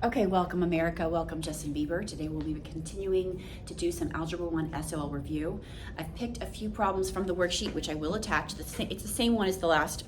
Okay, welcome America, welcome Justin Bieber. Today we'll be continuing to do some Algebra 1 SOL review. I've picked a few problems from the worksheet, which I will attach. It's the same one as the last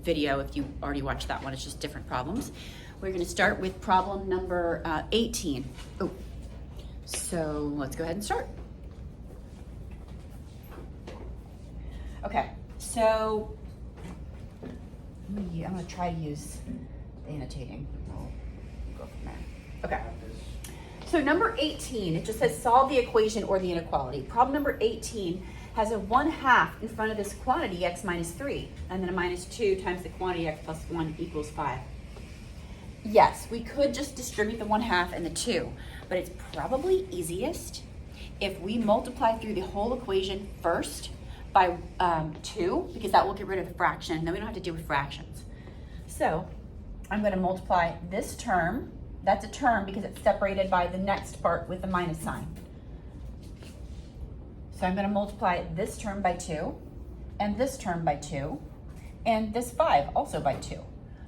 video. If you already watched that one, it's just different problems. We're going to start with problem number 18. Oh, so let's go ahead and start. Okay, so I'm going to try to use the annotating. I'll go from there. Okay. So number 18, it just says solve the equation or the inequality. Problem number 18 has a 1/2 in front of this quantity x minus 3, and then a minus 2 times the quantity x plus 1 equals 5. Yes, we could just distribute the 1/2 and the 2, but it's probably easiest if we multiply through the whole equation first by 2, because that will get rid of the fraction, and then we don't have to deal with fractions. So I'm going to multiply this term. That's a term because it's separated by the next part with the minus sign. So I'm going to multiply this term by 2, and this term by 2, and this 5 also by 2. So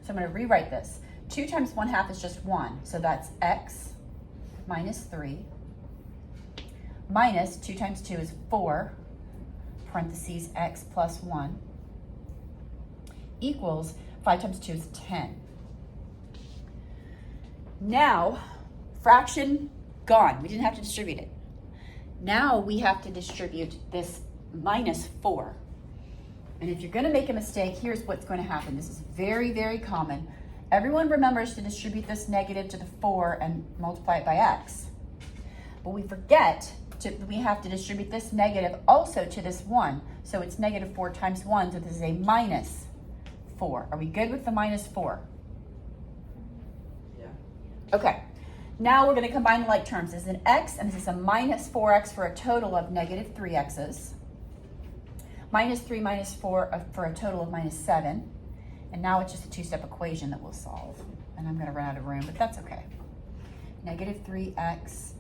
I'm going to rewrite this. 2 times 1/2 is just 1, so that's x minus 3, minus 2 times 2 is 4, parentheses x plus 1, equals 5 times 2 is 10. Now, fraction gone. We didn't have to distribute it. Now we have to distribute this minus 4. And if you're going to make a mistake, here's what's going to happen. This is very, very common. Everyone remembers to distribute this negative to the 4 and multiply it by x. But we forget we have to distribute this negative also to this 1. So it's negative 4 times 1, so this is a minus 4. Are we good with the minus 4? Okay, now we're going to combine the like terms. This is an x, and this is a minus 4x for a total of negative 3x's. Minus 3 minus 4 for a total of minus 7. And now it's just a two-step equation that we'll solve. And I'm going to run out of room, but that's okay. Negative 3x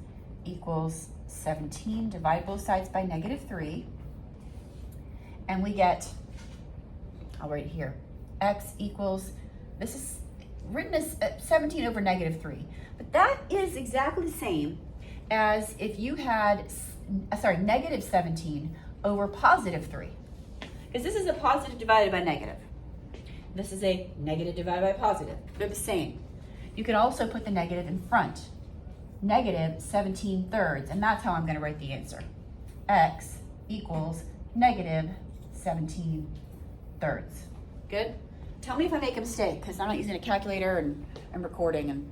equals 17. Divide both sides by negative 3. And we get, I'll write it here, x equals, this is written as 17 over negative 3. But that is exactly the same as if you had, negative 17 over positive 3. Because this is a positive divided by negative. This is a negative divided by positive. They're the same. You can also put the negative in front. Negative 17 thirds, and that's how I'm going to write the answer. X equals negative 17 thirds. Good? Tell me if I make a mistake, because I'm not using a calculator and I'm recording, and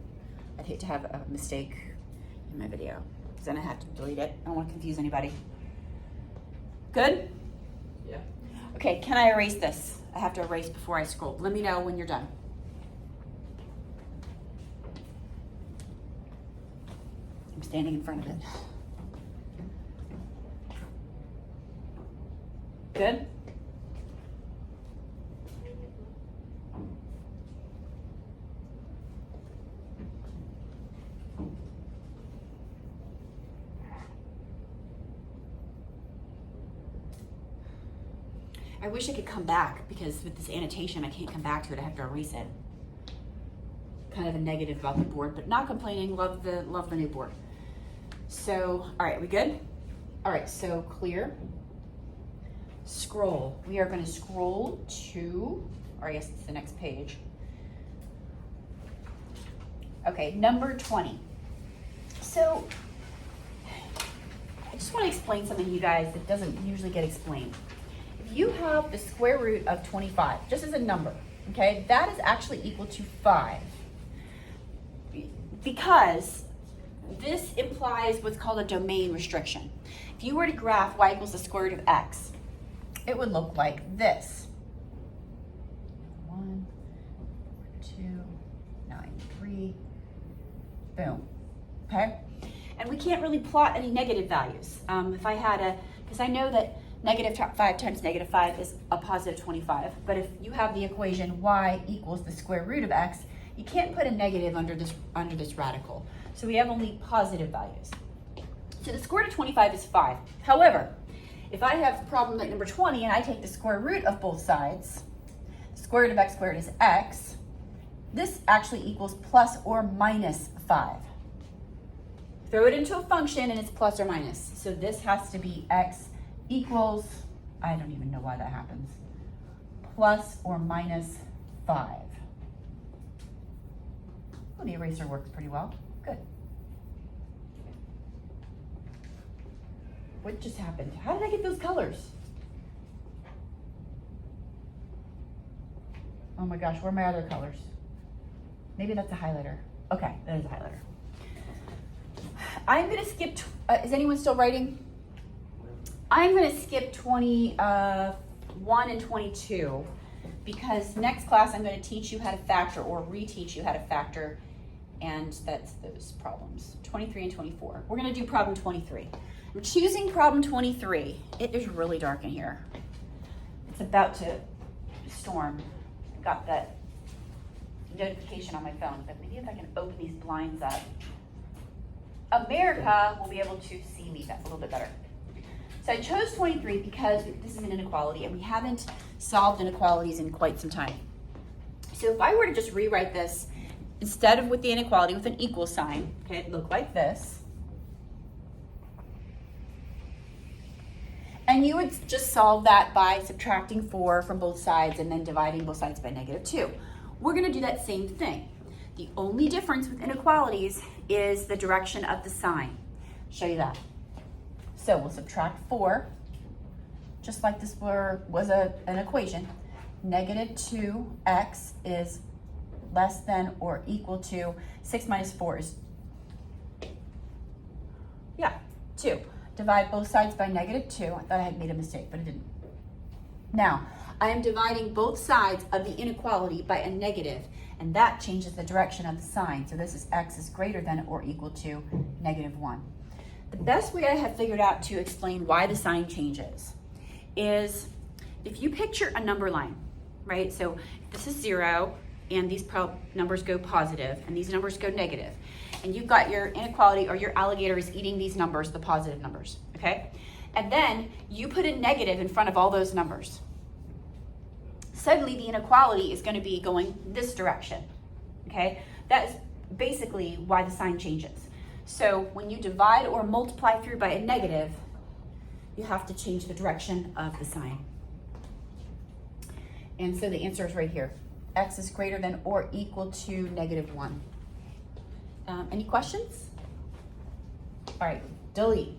I'd hate to have a mistake in my video, because then I have to delete it. I don't want to confuse anybody. Good? Yeah. Okay, can I erase this? I have to erase before I scroll. Let me know when you're done. I'm standing in front of it. Good? I wish I could come back, because with this annotation, I can't come back to it. I have to erase it. Kind of a negative about the board, but not complaining. Love the new board. So, all right, we good? All right, so clear. Scroll. We are going to scroll to, or I guess it's the next page. Okay, number 20. So, I just want to explain something to you guys that doesn't usually get explained. You have the square root of 25, just as a number, okay? That is actually equal to 5, because this implies what's called a domain restriction. If you were to graph y equals the square root of x, it would look like this. 1, 2, 9, 3, boom, okay? And we can't really plot any negative values. If I had because I know that negative 5 times negative 5 is a positive 25. But if you have the equation y equals the square root of x, you can't put a negative under this radical. So we have only positive values. So the square root of 25 is 5. However, if I have problem like number 20 and I take the square root of both sides, the square root of x squared is x, this actually equals plus or minus 5. Throw it into a function and it's plus or minus. So this has to be x equals, I don't even know why that happens, plus or minus 5. Well, the eraser works pretty well. Good. What just happened? How did I get those colors? Oh my gosh, where are my other colors? Maybe that's a highlighter. Okay, that is a highlighter. I'm going to skip, is anyone still writing? I'm going to skip 21 and 22 because next class I'm going to teach you how to factor or reteach you how to factor, and that's those problems, 23 and 24. We're going to do problem 23. I'm choosing problem 23. It is really dark in here. It's about to storm. I got that notification on my phone, but maybe if I can open these blinds up, America will be able to see me a little bit better. So I chose 23 because this is an inequality and we haven't solved inequalities in quite some time. So if I were to just rewrite this, instead of with the inequality with an equal sign, okay, it'd look like this. And you would just solve that by subtracting 4 from both sides and then dividing both sides by -2. We're going to do that same thing. The only difference with inequalities is the direction of the sign. I'll show you that. So we'll subtract 4, just like this was an equation. -2x is less than or equal to 6 minus 4 is, 2. Divide both sides by -2. I thought I had made a mistake, but I didn't. Now, I am dividing both sides of the inequality by a negative, and that changes the direction of the sign. So this is x is greater than or equal to -1. The best way I have figured out to explain why the sign changes is if you picture a number line, right? So this is 0, and these numbers go positive, and these numbers go negative. And you've got your inequality, or your alligator is eating these numbers, the positive numbers, okay? And then you put a negative in front of all those numbers. Suddenly the inequality is going to be going this direction, okay? That is basically why the sign changes. So when you divide or multiply through by a negative, you have to change the direction of the sign. And so the answer is right here. X is greater than or equal to -1. Any questions? All right, delete.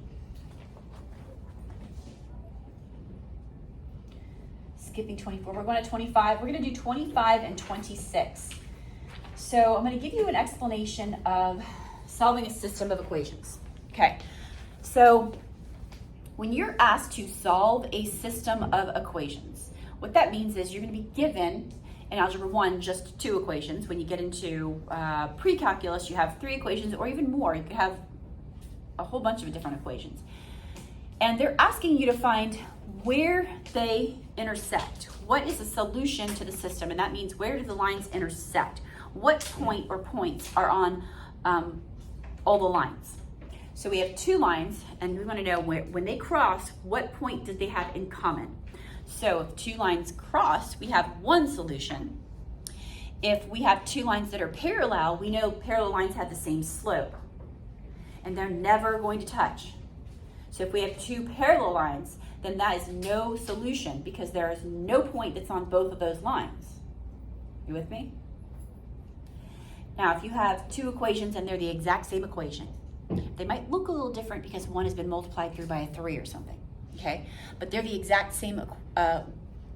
Skipping 24, we're going to 25. We're going to do 25 and 26. So I'm going to give you an explanation of solving a system of equations. Okay, so when you're asked to solve a system of equations, what that means is you're going to be given in Algebra 1 just 2 equations. When you get into pre-calculus, you have 3 equations or even more. You could have a whole bunch of different equations. And they're asking you to find where they intersect. What is the solution to the system? And that means where do the lines intersect? What point or points are on all the lines? So we have 2 lines, and we want to know when they cross, what point did they have in common? So if 2 lines cross, we have 1 solution. If we have 2 lines that are parallel, we know parallel lines have the same slope, and they're never going to touch. So if we have 2 parallel lines, then that is no solution because there is no point that's on both of those lines. You with me? Now, if you have 2 equations and they're the exact same equation, they might look a little different because one has been multiplied through by a 3 or something, okay? But they're the exact same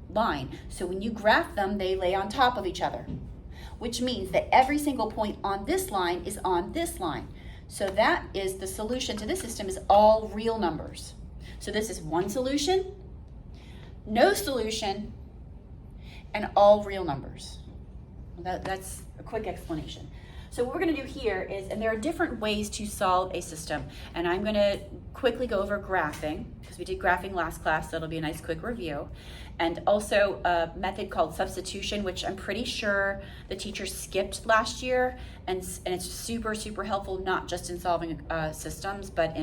line. So when you graph them, they lay on top of each other, which means that every single point on this line is on this line. So that is the solution to this system is all real numbers. So this is 1 solution, no solution, and all real numbers. That's a quick explanation. So what we're going to do here is, and there are different ways to solve a system, and I'm going to quickly go over graphing, because we did graphing last class, so it'll be a nice quick review, and also a method called substitution, which I'm pretty sure the teacher skipped last year, and it's super, super helpful, not just in solving systems, but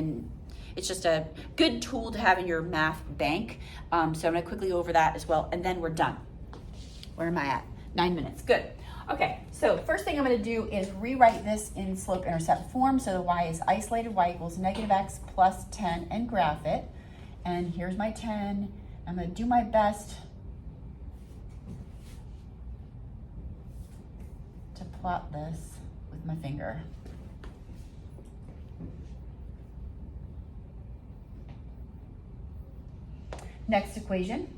it's just a good tool to have in your math bank. So I'm going to quickly go over that as well, and then we're done. Where am I at? 9 minutes. Good. Okay, so first thing I'm going to do is rewrite this in slope-intercept form. So the y is isolated, y equals negative x plus 10, and graph it. And here's my 10. I'm going to do my best to plot this with my finger. Next equation,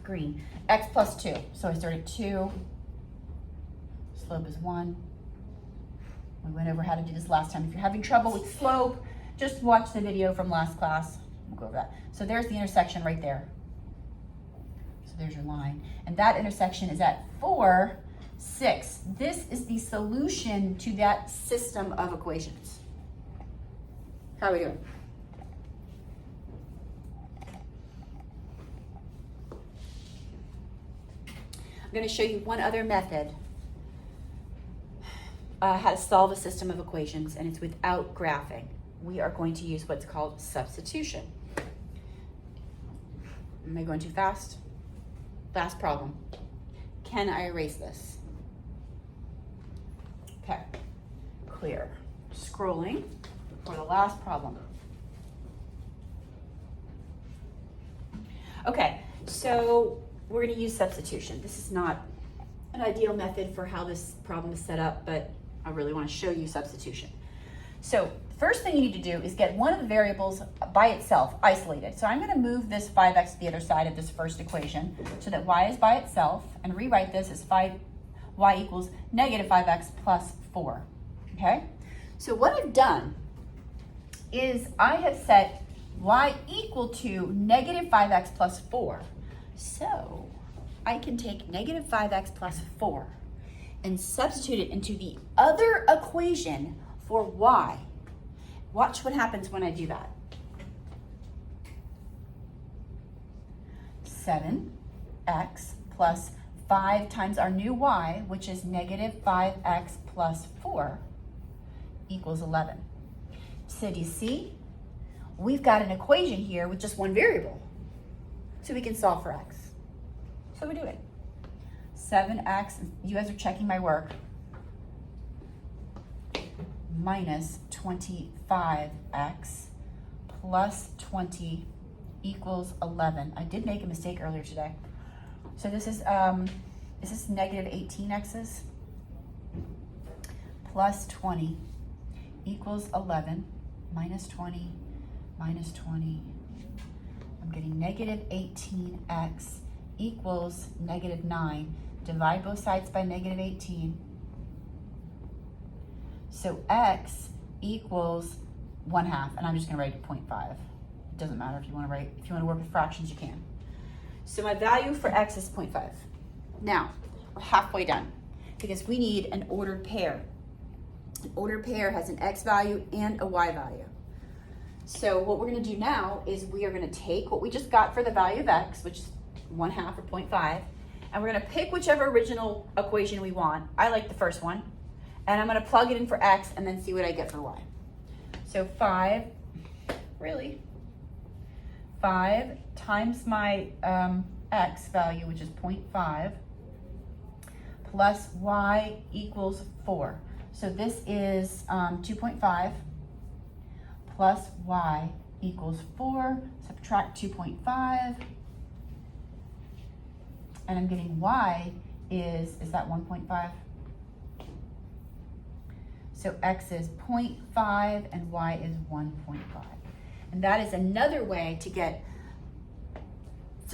green, x plus 2. So I start at 2, slope is 1. We went over how to do this last time. If you're having trouble with slope, just watch the video from last class. We'll go over that. So there's the intersection right there. So there's your line. And that intersection is at 4, 6. This is the solution to that system of equations. How are we doing? I'm going to show you one other method how to solve a system of equations, and it's without graphing. We are going to use what's called substitution. Am I going too fast? Last problem. Can I erase this? Okay, clear. Scrolling for the last problem. Okay, so we're going to use substitution. This is not an ideal method for how this problem is set up, but I really want to show you substitution. So first thing you need to do is get one of the variables by itself, isolated. So I'm going to move this 5x to the other side of this first equation so that y is by itself, and rewrite this as y equals negative 5x plus 4. Okay? So what I've done is I have set y equal to negative 5x plus 4. So I can take negative 5x plus 4 and substitute it into the other equation for y. Watch what happens when I do that. 7x plus 5 times our new y, which is negative 5x plus 4, equals 11. So do you see? We've got an equation here with just one variable. So we can solve for x. So we do it. 7x, you guys are checking my work, minus 25x plus 20 equals 11. I did make a mistake earlier today. So this is negative 18x's plus 20 equals 11, minus 20, minus 20. I'm getting negative 18x equals negative 9. Divide both sides by negative 18. So x equals 1/2, and I'm just going to write it 0.5. It doesn't matter if you want to work with fractions, you can. So my value for x is 0.5. Now, we're halfway done because we need an ordered pair. An ordered pair has an x value and a y value. So what we're going to do now is we are going to take what we just got for the value of x, which is 1/2 or 0.5, and we're going to pick whichever original equation we want. I like the first one. And I'm going to plug it in for x and then see what I get for y. So 5 times my x value, which is 0.5, plus y equals 4. So this is 2.5 plus y equals 4. Subtract 2.5. And I'm getting y is that 1.5? So x is 0.5 and y is 1.5. And that is another way to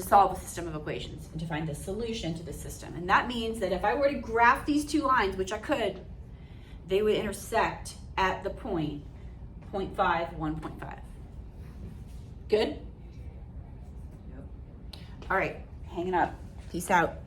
solve a system of equations and to find the solution to the system. And that means that if I were to graph these two lines, which I could, they would intersect at the point 0.5, 1.5. Good? Yep. All right, hanging up. Peace out.